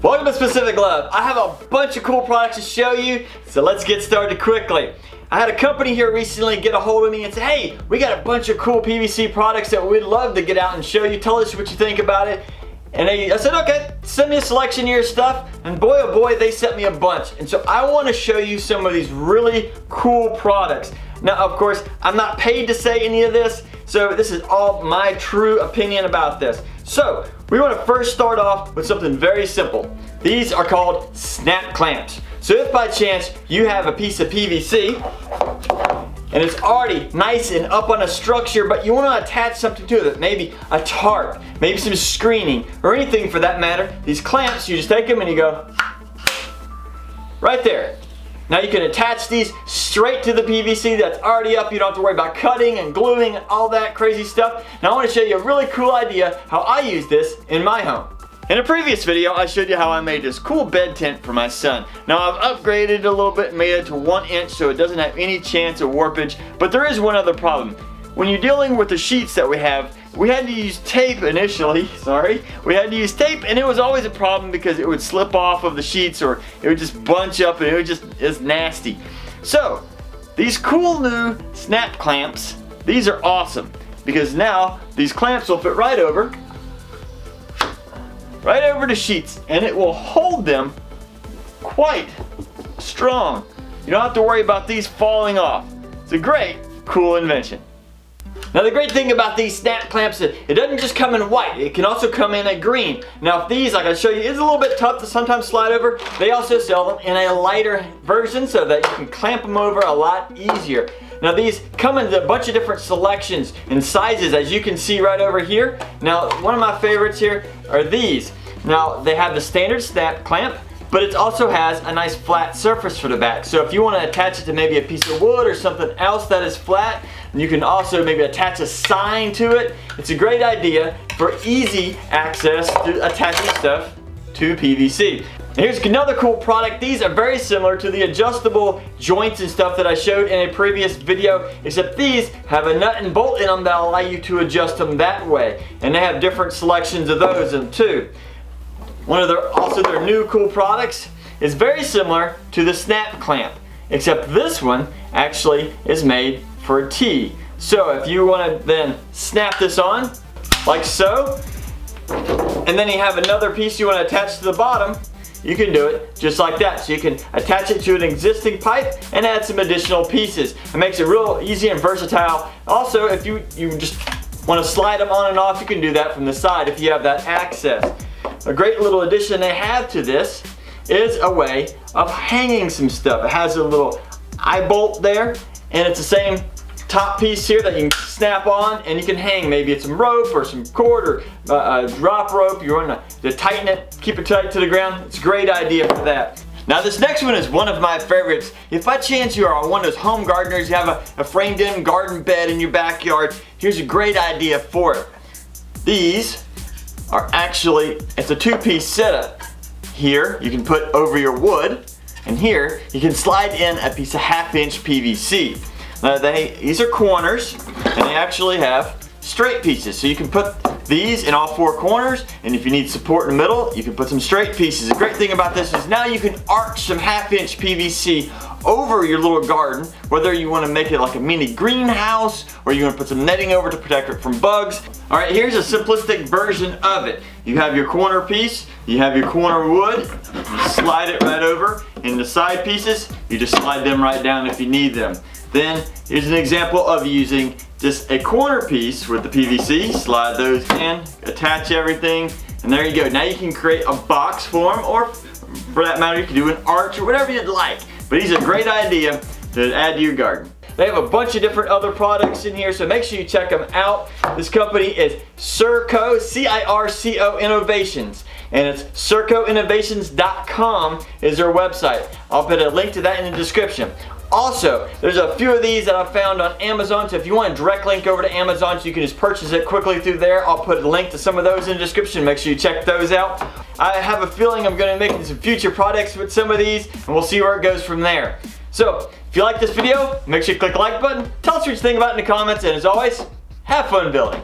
Welcome to Specific Love. I have a bunch of cool products to show you, so let's get started quickly. I had a company here recently get a hold of me and say, hey, we got a bunch of cool PVC products that we'd love to get out and show you. Tell us what you think about it. And I said, okay, send me a selection of your stuff. And boy, oh boy, they sent me a bunch. And so I want to show you some of these really cool products. Now, of course, I'm not paid to say any of this, so this is all my true opinion about this. So, we want to first start off with something very simple. These are called snap clamps. So if by chance you have a piece of PVC and it's already nice and up on a structure, but you want to attach something to it, maybe a tarp, maybe some screening, or anything for that matter, these clamps, you just take them and you go right there. Now you can attach these straight to the PVC that's already up. You don't have to worry about cutting and gluing and all that crazy stuff. Now I want to show you a really cool idea how I use this in my home. In a previous video, I showed you how I made this cool bed tent for my son. Now I've upgraded it a little bit and made it to 1 inch so it doesn't have any chance of warpage. But there is one other problem. When you're dealing with the sheets that we had to use tape initially, We had to use tape, and it was always a problem because it would slip off of the sheets or it would just bunch up and it's nasty. So, these cool new snap clamps, these are awesome because now these clamps will fit right over the sheets, and it will hold them quite strong. You don't have to worry about these falling off. It's a great, cool invention. Now the great thing about these snap clamps is it doesn't just come in white, it can also come in a green. Now if these, like I showed you, is a little bit tough to sometimes slide over, they also sell them in a lighter version so that you can clamp them over a lot easier. Now these come in a bunch of different selections and sizes, as you can see right over here. Now one of my favorites here are these. Now they have the standard snap clamp, but it also has a nice flat surface for the back. So if you want to attach it to maybe a piece of wood or something else that is flat, you can also maybe attach a sign to it. It's a great idea for easy access to attaching stuff to PVC. Here's another cool product. These are very similar to the adjustable joints and stuff that I showed in a previous video, except these have a nut and bolt in them that allow you to adjust them that way. And they have different selections of those too. One of their new cool products is very similar to the snap clamp, except this one actually is made for a T. So if you want to then snap this on, like so, and then you have another piece you want to attach to the bottom, you can do it just like that. So you can attach it to an existing pipe and add some additional pieces. It makes it real easy and versatile. Also, if you just want to slide them on and off, you can do that from the side if you have that access. A great little addition they have to this is a way of hanging some stuff. It has a little eye bolt there, and it's the same top piece here that you can snap on, and you can hang maybe it's some rope or some cord or a drop rope. You want to tighten it, keep it tight to the ground. It's a great idea for that. Now this next one is one of my favorites. If by chance you are one of those home gardeners, you have a framed in garden bed in your backyard, here's a great idea for it. These are actually, it's a 2-piece setup. Here you can put over your wood, and here you can slide in a piece of 1/2 inch PVC. Now these are corners, and they actually have straight pieces. So you can put these in all 4 corners, and if you need support in the middle, you can put some straight pieces. The great thing about this is now you can arch some 1/2 inch PVC over your little garden, whether you want to make it like a mini greenhouse or you want to put some netting over to protect it from bugs. Alright, here's a simplistic version of it. You have your corner piece, you have your corner wood, you slide it right over, and the side pieces, you just slide them right down if you need them. Then here's an example of using just a corner piece with the PVC. Slide those in, attach everything, and there you go. Now you can create a box form, or for that matter you can do an arch or whatever you'd like. But these are a great idea to add to your garden. They have a bunch of different other products in here, so make sure you check them out. This company is Circo, C-I-R-C-O Innovations, and it's circoinnovations.com is their website. I'll put a link to that in the description. Also, there's a few of these that I found on Amazon, so if you want a direct link over to Amazon so you can just purchase it quickly through there, I'll put a link to some of those in the description. Make sure you check those out. I have a feeling I'm going to be making some future products with some of these, and we'll see where it goes from there. So, if you like this video, make sure you click the like button, tell us what you think about it in the comments, and as always, have fun building.